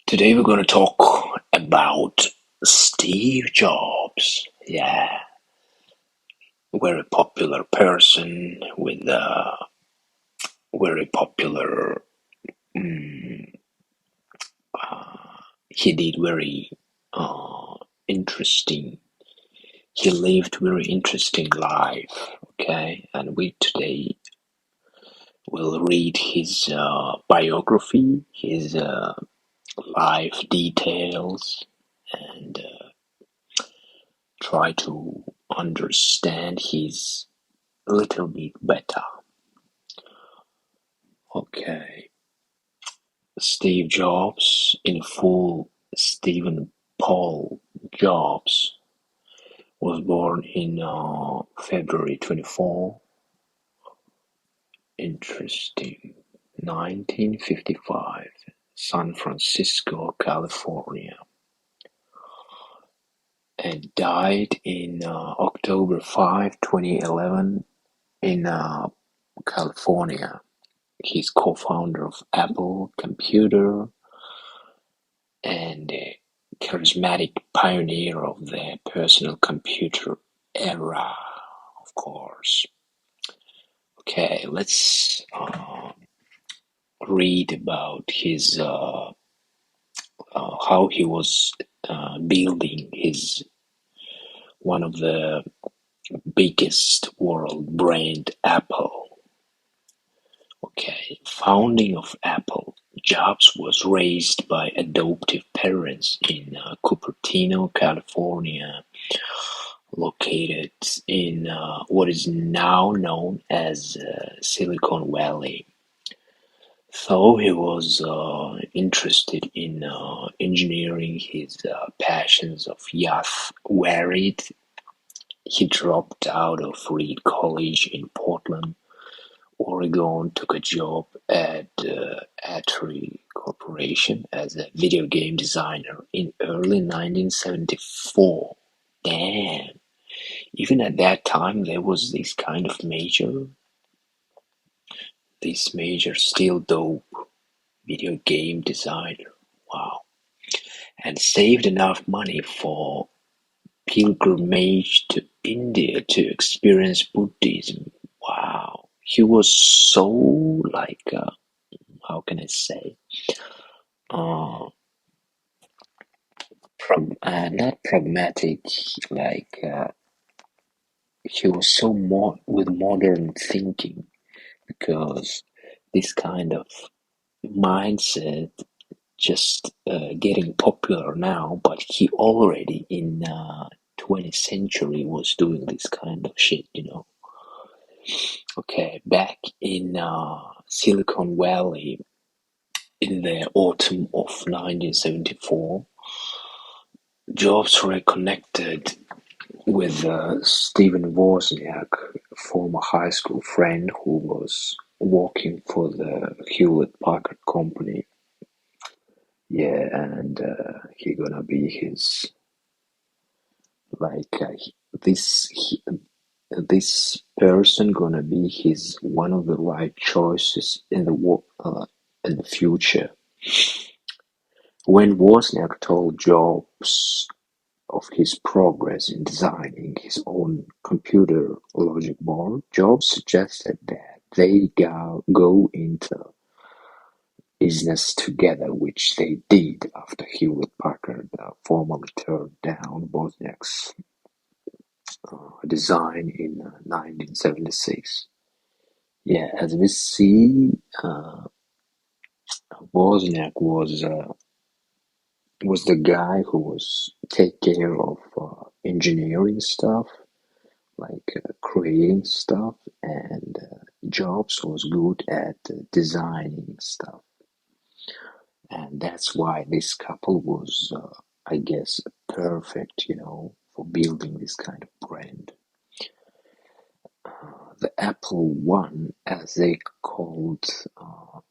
Today we're going to talk about Steve Jobs. Yeah, very popular person with a very popular. mm, he did very interesting. He lived very interesting life. Okay, and we today will read his biography, his life details, and try to understand his a little bit better. Okay. Steve Jobs, in full, Stephen Paul Jobs, was born in February interesting, 1955, San Francisco, California, and died in October 5, 2011, in California. He's co-founder of Apple Computer and a charismatic pioneer of the personal computer era, of course. Okay, let's read about his how he was building his one of the biggest world brand, Apple. Okay, founding of Apple. Jobs was raised by adoptive parents in Cupertino, California, located in what is now known as Silicon Valley. Though he was interested in engineering, his passions of youth varied. He dropped out of Reed College in Portland, Oregon, took a job at Atari Corporation as a video game designer in early 1974. Damn. Even at that time, there was this major still dope video game designer. Wow. And saved enough money for pilgrimage to India to experience Buddhism. Wow. He was so like, how can I say, uh, not pragmatic, like, he was so more with modern thinking because this kind of mindset just getting popular now, but he already in 20th century was doing this kind of shit. Okay, back in Silicon Valley in the autumn of 1974, Jobs reconnected with Stephen Wozniak, a former high school friend who was working for the Hewlett-Packard company. Yeah, and he gonna be his like this person gonna be his one of the right choices in the future. When Wozniak told Jobs of his progress in designing his own computer logic board, Jobs suggested that they go into business together, which they did after Hewlett-Packard formally turned down Wozniak's design in 1976. Yeah, as we see, Wozniak was the guy who was take care of engineering stuff, like creating stuff, and Jobs was good at designing stuff. And that's why this couple was, I guess, perfect, for building this kind of brand. The Apple One, as they called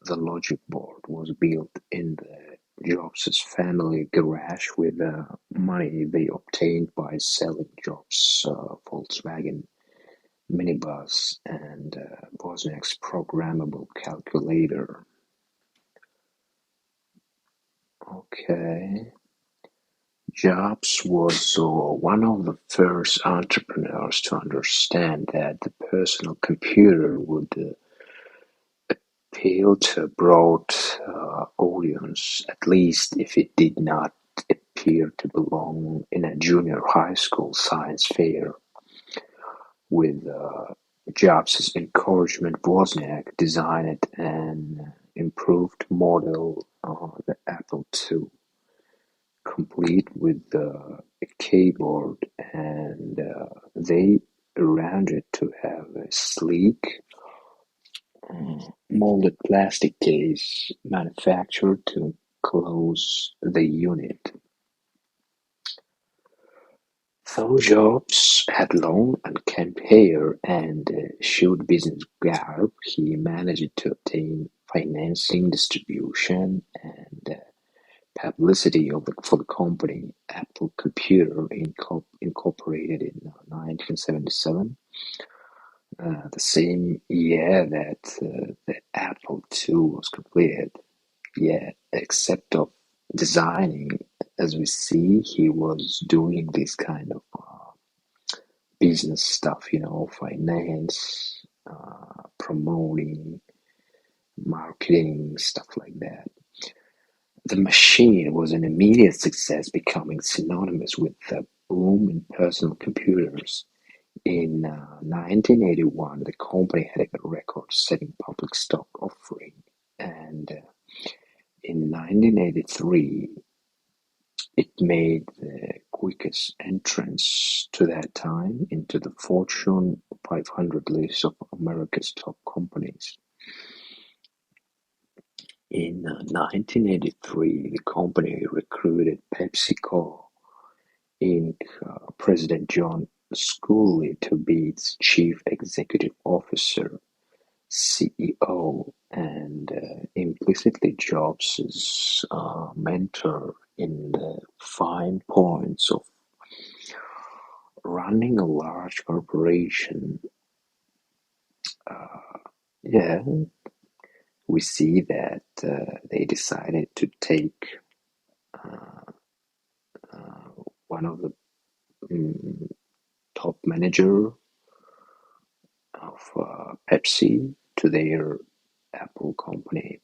the logic board, was built in the Jobs' family garage with money they obtained by selling Jobs' Volkswagen minibus and Wozniak's programmable calculator. Okay. Jobs was one of the first entrepreneurs to understand that the personal computer would appeal to a broad audience, at least if it did not appear to belong in a junior high school science fair. With Jobs' encouragement, Wozniak designed an improved model, the Apple II, complete with a keyboard, and they arranged it to have a sleek, molded plastic case manufactured to close the unit. Though Jobs had long, unkempt hair and showed business garb, he managed to obtain financing, distribution, and publicity for the company. Apple Computer Incorporated in 1977, the same year that the Apple II was completed. Yeah, except of designing, as we see, he was doing this kind of business stuff, finance, promoting, marketing, stuff like that. The machine was an immediate success, becoming synonymous with the boom in personal computers. In 1981, the company had a record-setting public stock offering, and in 1983, it made the quickest entrance to that time into the Fortune 500 list of America's top companies. In 1983, the company recruited PepsiCo Inc. President John Sculley to be its chief executive officer, CEO, and implicitly Jobs' mentor in the fine points of running a large corporation. Yeah, we see that they decided to take one of the mm, top manager of Pepsi to their Apple company.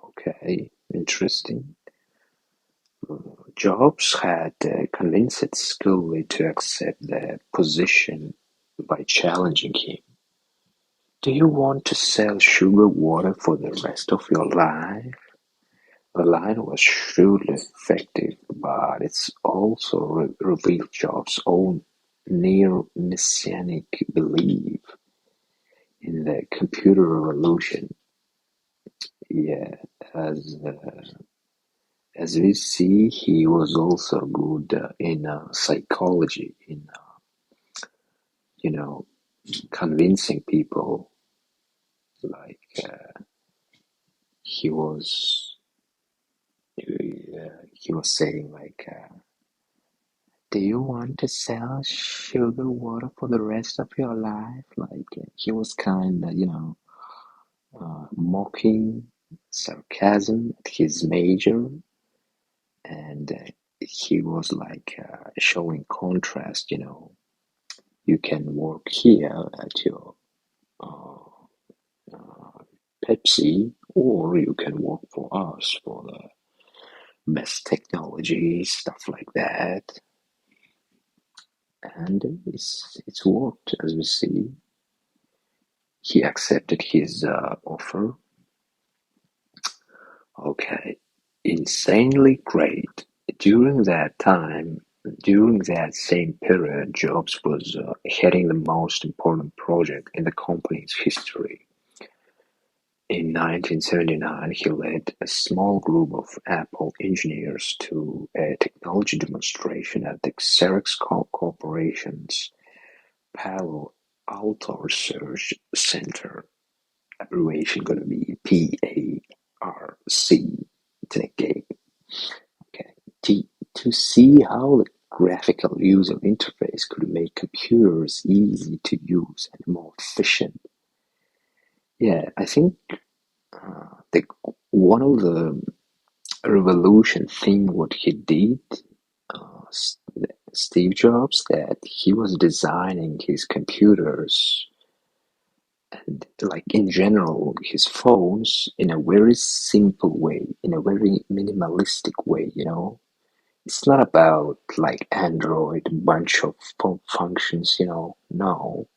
Okay, interesting. Jobs had convinced Sculley to accept the position by challenging him. Do you want to sell sugar water for the rest of your life? The line was shrewdly effective, but it's also revealed Jobs' own near-messianic belief in the computer revolution. Yeah, as as we see, he was also good in psychology, in you know convincing people. Like he was, he was saying like, "Do you want to sell sugar water for the rest of your life?" Like he was kind of, mocking, sarcasm at his major, and he was like showing contrast. You can work here at your uh, Pepsi, or you can work for us for the best technology, stuff like that. And it's worked, as we see. He accepted his offer. Okay, insanely great. During that time, during that same period, Jobs was heading the most important project in the company's history. In 1979, he led a small group of Apple engineers to a technology demonstration at the Xerox Corporation's Palo Alto Research Center, abbreviation going to be PARC. Okay, to see how the graphical user interface could make computers easy to use and more efficient. Yeah, I think the one of the revolution thing what he did, uh, S- Steve Jobs, that he was designing his computers and, like, in general, his phones in a very simple way, in a very minimalistic way, you know. It's not about like Android, bunch of functions, you know. No,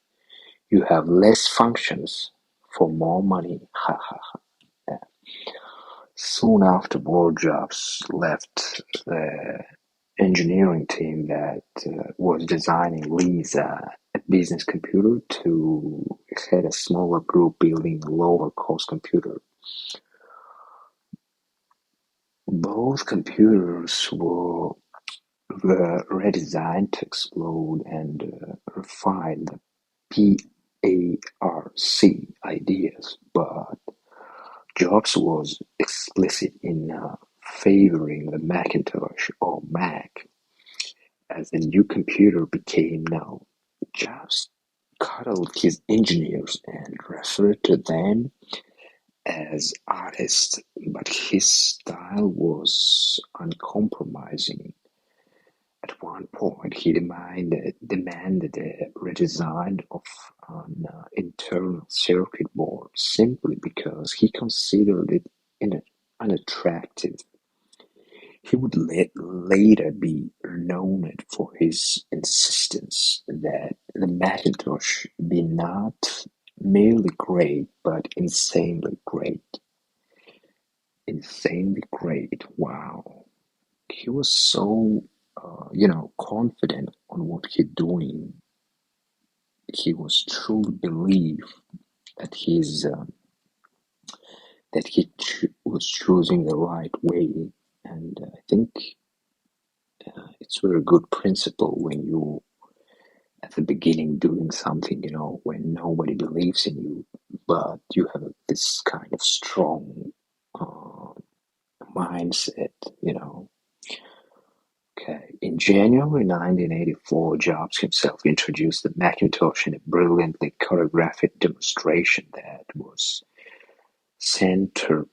you have less functions for more money. Ha ha ha. Yeah. Soon after, Jobs left the engineering team that was designing Lisa, a business computer, to head a smaller group building a lower cost computer. Both computers were redesigned to explode and refine the PARC ideas, but Jobs was explicit in favoring the Macintosh or Mac as the new computer became known. Jobs coddled his engineers and referred to them as artists, but his style was uncompromising. At one point, he demanded a redesign of an internal circuit board simply because he considered it unattractive. He would later be known for his insistence that the Macintosh be not merely great, but insanely great. Insanely great. Wow. He was so, confident on what he's doing. He was truly believed that was choosing the right way, and I think it's a very good principle when you at the beginning doing something, you know, when nobody believes in you, but you have this kind of strong uh, mindset, you know. Okay. In January 1984, Jobs himself introduced the Macintosh in a brilliantly choreographed demonstration that was center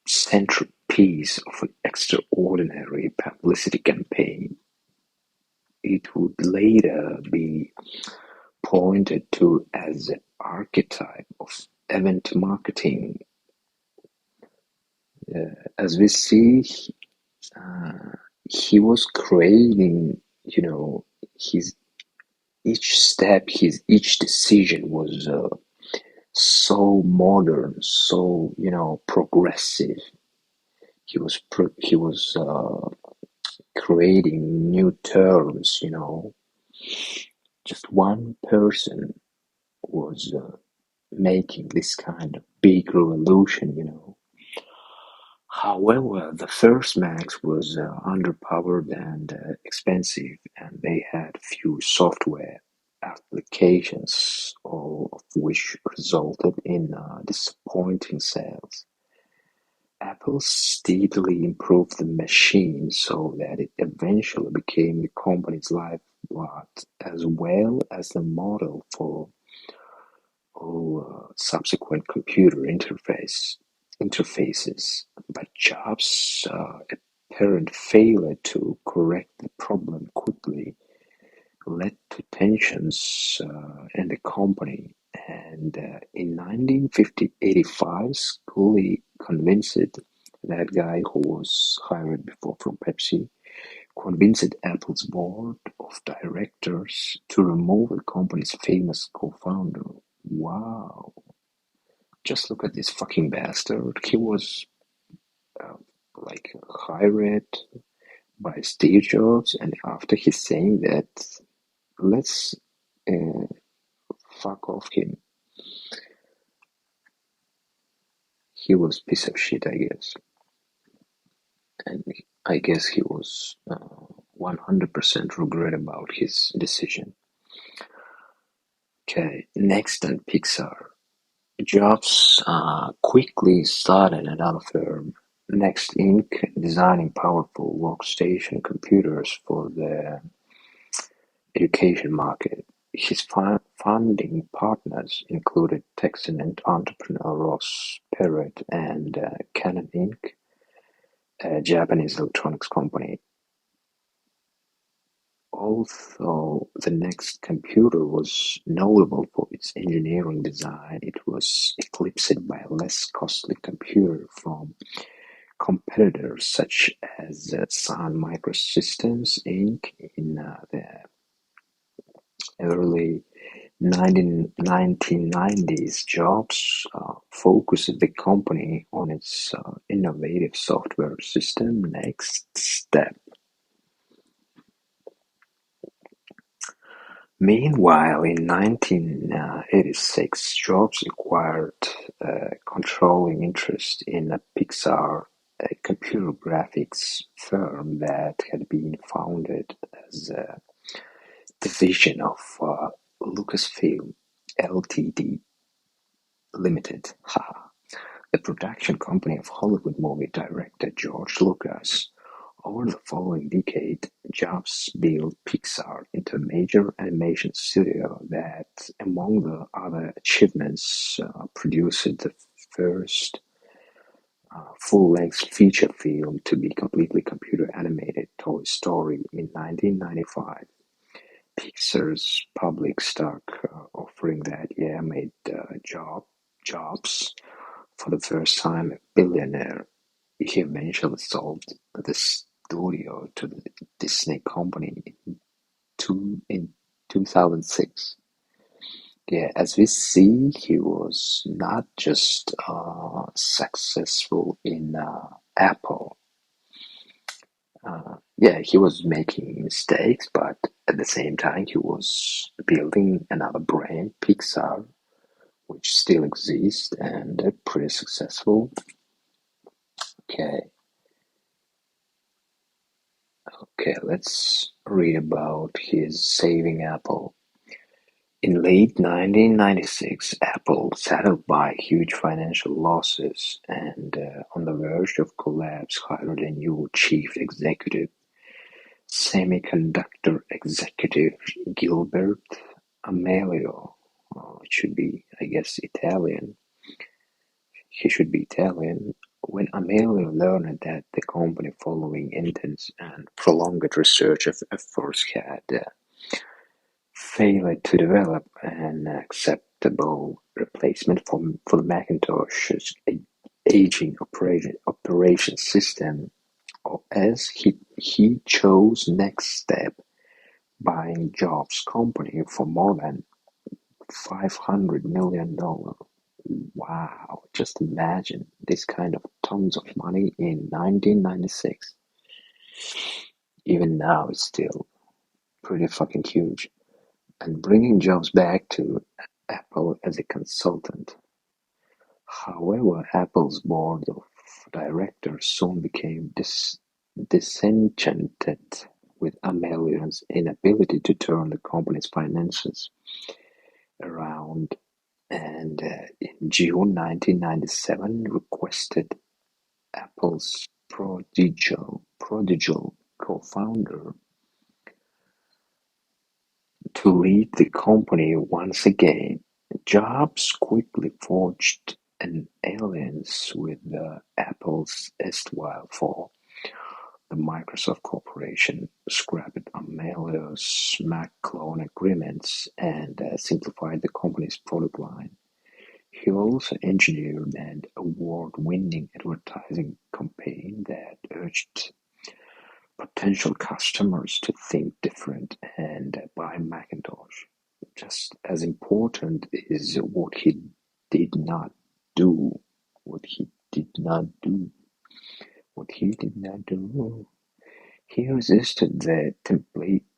centerpiece of an extraordinary publicity campaign. It would later be pointed to as the archetype of event marketing. As we see, uh, he was creating, you know, his each step, his each decision was so modern, so, you know, progressive. He was creating new terms, you know. Just one person was making this kind of big revolution, you know. However, the first Macs was underpowered and expensive, and they had few software applications, all of which resulted in disappointing sales. Apple steadily improved the machine so that it eventually became the company's lifeblood, as well as the model for all subsequent computer interfaces. But Jobs' apparent failure to correct the problem quickly led to tensions in the company, and in 1985, Scully convinced that guy who was hired before from Pepsi, convinced Apple's board of directors to remove the company's famous co-founder. Wow. Just look at this fucking bastard. He was uh, like hired by Steve Jobs, and after he's saying that, let's uh, fuck off him. He was piece of shit, I guess, and I guess he was 100% regret about his decision. Okay, next on Pixar. Jobs quickly started another firm, Next Inc., designing powerful workstation computers for the education market. His founding partners included Texan entrepreneur Ross Perot and Canon Inc., a Japanese electronics company. Although the next computer was notable for its engineering design, it was eclipsed by a less costly computer from competitors such as Sun Microsystems Inc. in the early 1990s. Jobs focused the company on its innovative software system Next Step. Meanwhile, in 1986, Jobs acquired a controlling interest in Pixar, a computer graphics firm that had been founded as a division of Lucasfilm Ltd. Limited, the production company of Hollywood movie director George Lucas. Over the following decade, Jobs built Pixar into a major animation studio that, among the other achievements, produced the first full-length feature film to be completely computer-animated, Toy Story, in 1995. Pixar's public stock offering that year made Jobs, for the first time, a billionaire. He eventually sold the studio to the Disney company in 2006. Yeah, as we see, he was not just successful in Apple. Yeah, he was making mistakes, but at the same time, he was building another brand, Pixar, which still exists and pretty successful. Okay, okay, let's read about his saving Apple. In late 1996, Apple, saddled by huge financial losses and on the verge of collapse, hired a new chief executive, semiconductor executive Gilbert Amelio. It should be, I guess, Italian. He should be Italian. When Amelio learned that the company, following intense and prolonged research efforts, had failed to develop an acceptable replacement for the Macintosh's aging operation system OS, he chose Next Step, buying Jobs' company for more than $500 million. Wow, just imagine this kind of tons of money in 1996. Even now, it's still pretty fucking huge. And bringing Jobs back to Apple as a consultant. However, Apple's board of directors soon became disenchanted with Amelio's inability to turn the company's finances around, and in June 1997 requested Apple's prodigal co-founder to lead the company once again. Jobs quickly forged an alliance with Apple's erstwhile foe, the Microsoft Corporation, scrapped Amelio's Mac clone agreements, and simplified the company's product line. He also engineered an award-winning advertising campaign that urged potential customers to think different and buy Macintosh. Just as important is what he did not do. What he did not do. What he did not do. He resisted the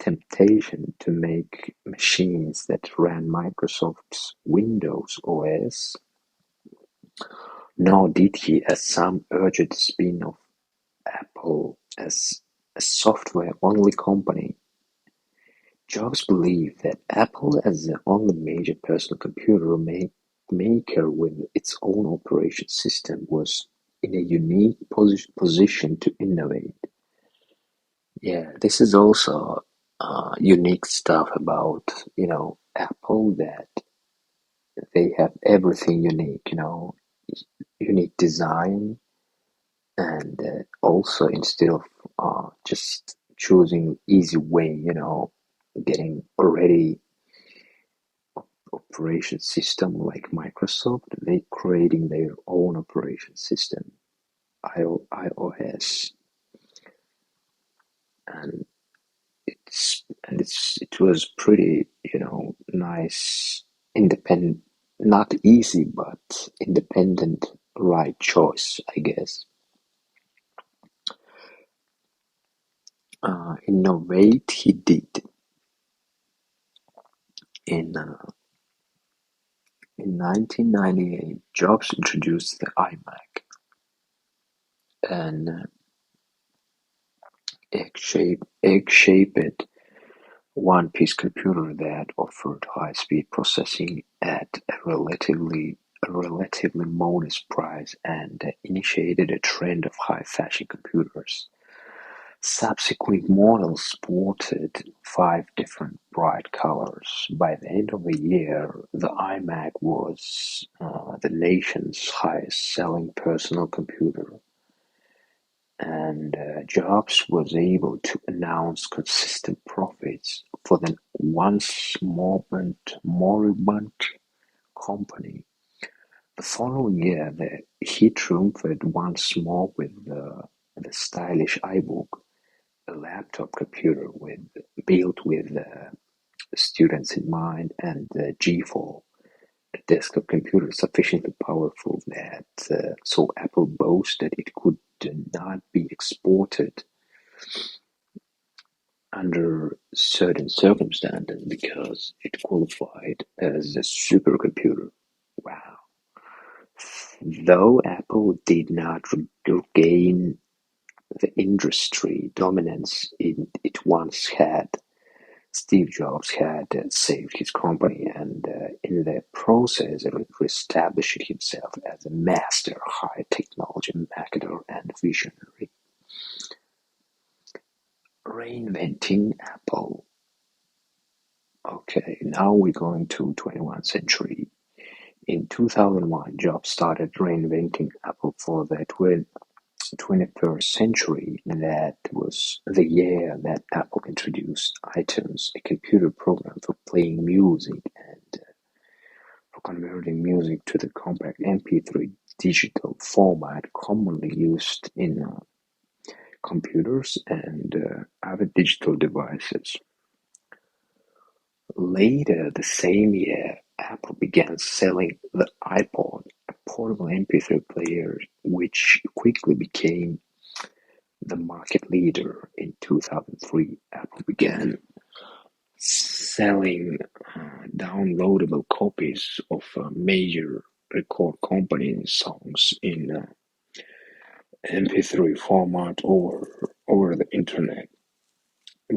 temptation to make machines that ran Microsoft's Windows OS, nor did he, as some urged, spin off Apple as a software-only company. Jobs believed that Apple, as the only major personal computer maker with its own operation system, was in a unique position to innovate. Yeah, this is also unique stuff about, Apple, that they have everything unique, unique design, And also, instead of just choosing easy way, getting already operation system like Microsoft, they creating their own operation system, iOS, and it was pretty, nice, independent, not easy, but independent, right choice, I guess. Innovate he did in 1998. Jobs introduced the iMac, an egg-shaped one-piece computer that offered high-speed processing at a relatively modest price and initiated a trend of high-fashion computers. Subsequent models sported five different bright colors. By the end of the year, the iMac was the nation's highest-selling personal computer, and Jobs was able to announce consistent profits for the once moribund company. The following year, he triumphed once more with the stylish iBook, a laptop computer built with students in mind, and the G4, a desktop computer sufficiently powerful that so Apple boasted it could not be exported under certain circumstances because it qualified as a supercomputer. Wow. Though Apple did not regain the industry dominance it once had, Steve Jobs had saved his company and in the process reestablished himself as a master high technology marketer and visionary. Reinventing Apple. Okay, now we're going to 21st century. In 2001, Jobs started reinventing Apple for the 21st century. That was the year that Apple introduced iTunes, a computer program for playing music and for converting music to the compact MP3 digital format commonly used in computers and other digital devices. Later the same year, Apple began selling the iPod, a portable MP3 player, which quickly became the market leader. In 2003, Apple began selling downloadable copies of major record company songs in MP3 format over the internet.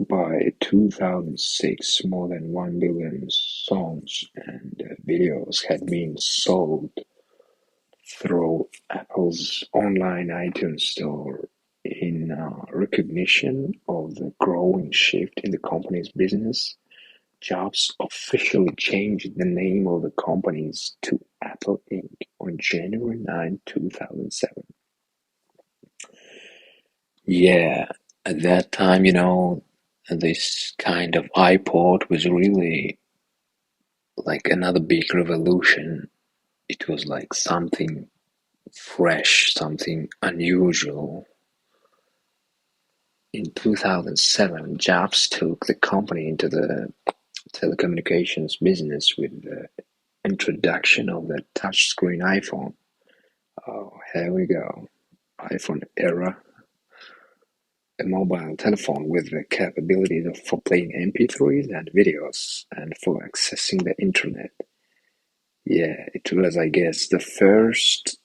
By 2006, more than 1 billion songs and videos had been sold through Apple's online iTunes store. In recognition of the growing shift in the company's business, Jobs officially changed the name of the companies to Apple Inc. on January 9, 2007. Yeah, at that time, this kind of iPod was really like another big revolution. It was like something fresh, something unusual. In 2007, Jobs took the company into the telecommunications business with the introduction of the touchscreen iPhone. Oh, here we go. iPhone era, a mobile telephone with the capabilities for playing MP3s and videos and for accessing the internet. Yeah, it was, I guess, the first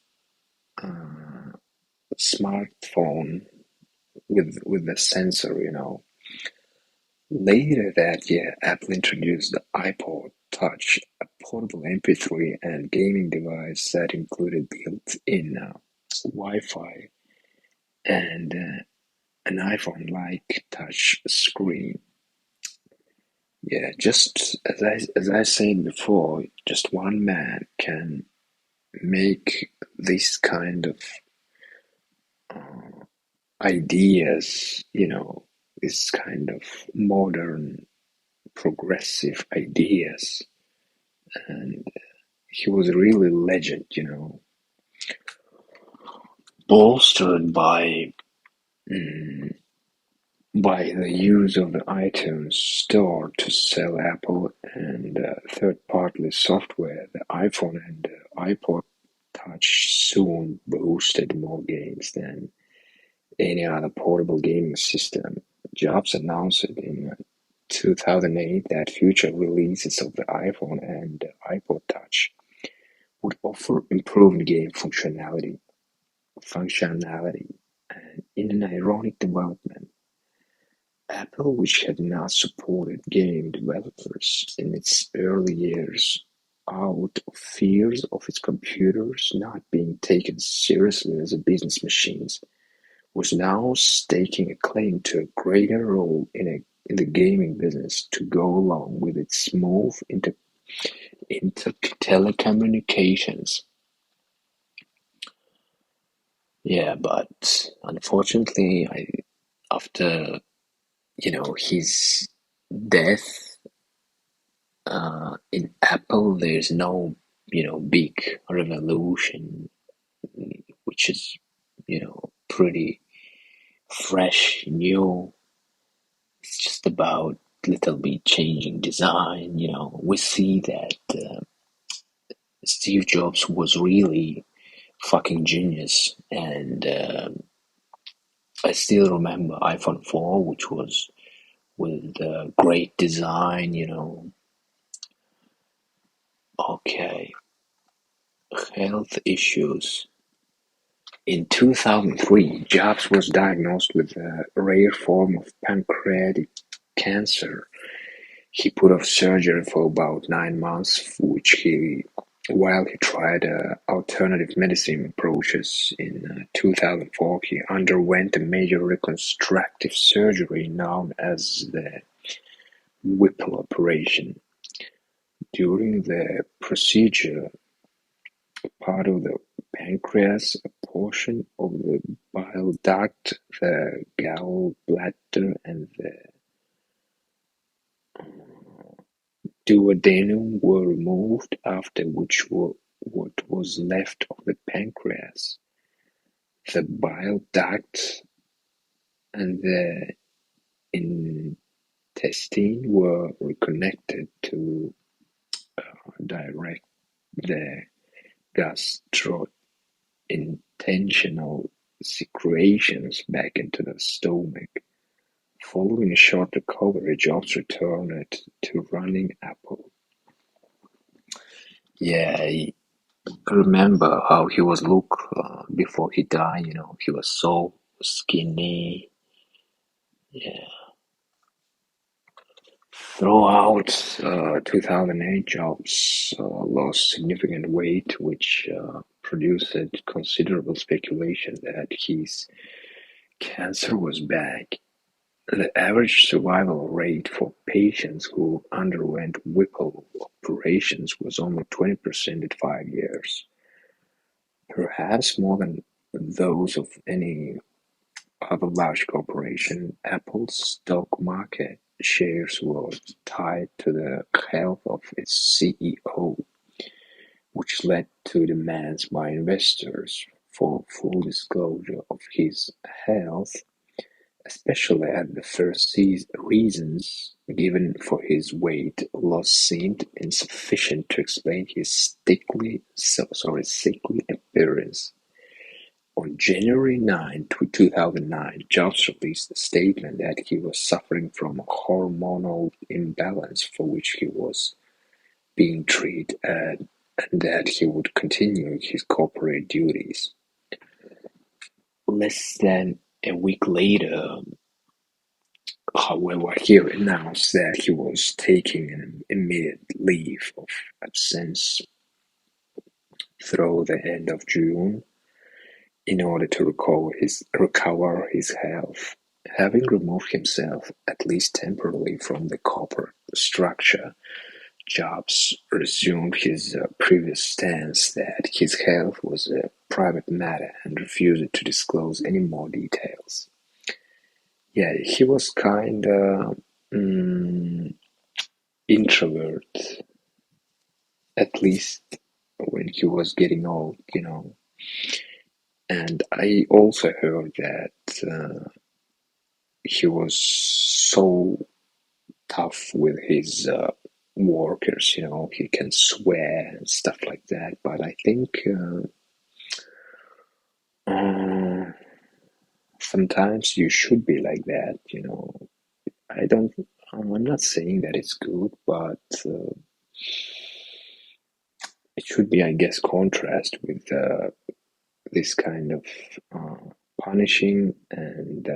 smartphone with the sensor. Later that year, Apple introduced the iPod Touch, a portable MP3 and gaming device that included built-in Wi-Fi and an iPhone-like touch screen. Yeah, just as I said before, just one man can make this kind of ideas, this kind of modern, progressive ideas. And he was really legend, bolstered by the use of the iTunes Store to sell Apple and third-party software. The iPhone and iPod Touch soon boasted more games than any other portable gaming system. Jobs announced in 2008 that future releases of the iPhone and iPod Touch would offer improved game functionality, and in an ironic development, Apple, which had not supported game developers in its early years out of fears of its computers not being taken seriously as a business machines, was now staking a claim to a greater role in the gaming business to go along with its move into telecommunications. Yeah, but unfortunately, after his death in Apple, there's no big revolution, which is pretty fresh, new. It's just about little bit changing design. We see that Steve Jobs was really fucking genius, and I still remember iPhone 4, which was with great design. Okay, health issues. In 2003, Jobs was diagnosed with a rare form of pancreatic cancer. He put off surgery for about 9 months, while he tried alternative medicine approaches. In 2004, he underwent a major reconstructive surgery known as the Whipple operation. During the procedure, part of the pancreas, a portion of the bile duct, the gallbladder, and the duodenum were removed, after which what was left of the pancreas, the bile duct, and the intestine were reconnected to direct the gastrointestinal secretions back into the stomach. Following a short recovery, Jobs returned to running Apple. Yeah, I remember how he was look before he died. He was so skinny. Yeah. Throughout 2008, Jobs lost significant weight, which produced considerable speculation that his cancer was back. The average survival rate for patients who underwent Whipple operations was only 20% at 5 years, perhaps more than those of any other large corporation. Apple's stock market shares were tied to the health of its CEO, which led to demands by investors for full disclosure of his health, especially as the first reasons given for his weight loss seemed insufficient to explain his sickly appearance. On January 9, 2009, Jobs released a statement that he was suffering from a hormonal imbalance for which he was being treated, and that he would continue his corporate duties. Less than a week later, however, he announced that he was taking an immediate leave of absence through the end of June in order to recover his health. Having removed himself, at least temporarily, from the corporate structure, Jobs resumed his previous stance that his health was a private matter and refused to disclose any more details. Yeah, he was kind of introvert, at least when he was getting old. And I also heard that he was so tough with his workers. He can swear and stuff like that. But I think uh, sometimes you should be like that. I don't. I'm not saying that it's good, but it should be, I guess, contrast with this kind of uh, punishing and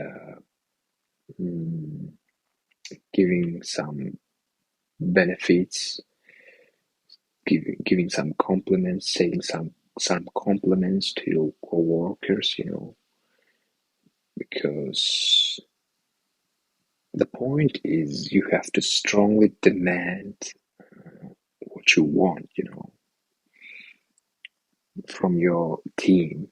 mm, giving some benefits, giving some compliments, saying some compliments to your coworkers, because the point is you have to strongly demand what you want, from your team.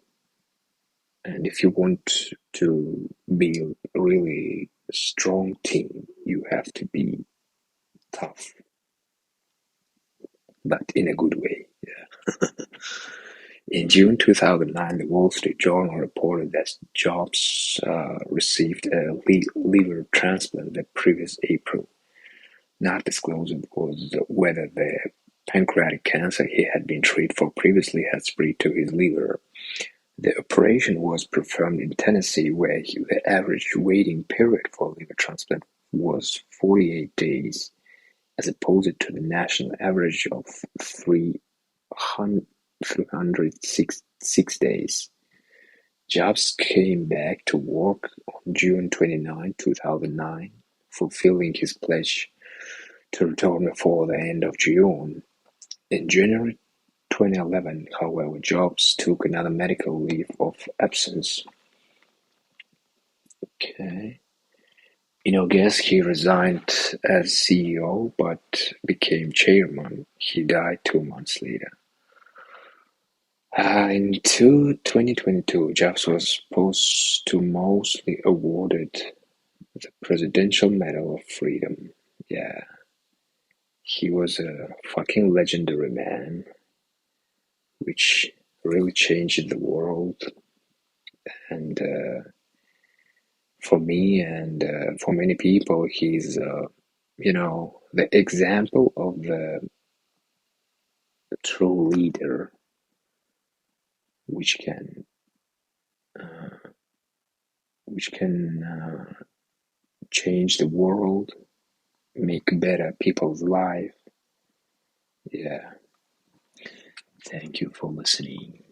And if you want to be a really strong team, you have to be tough, but in a good way. Yeah. In June 2009, the Wall Street Journal reported that Jobs received a liver transplant the previous April. Not disclosed was whether the pancreatic cancer he had been treated for previously had spread to his liver. The operation was performed in Tennessee, where the average waiting period for liver transplant was 48 days, as opposed to the national average of 306 days. Jobs came back to work on June 29, 2009, fulfilling his pledge to return before the end of June. In January 2011, however, Jobs took another medical leave of absence. Okay. In August, he resigned as CEO but became chairman. He died 2 months later. In 2022, Jobs was posthumously awarded the Presidential Medal of Freedom. Yeah, he was a fucking legendary man, which really changed the world. And for me and for many people, he's, the example of the true leader, which can, uh, change the world, make better people's life. Yeah. Thank you for listening.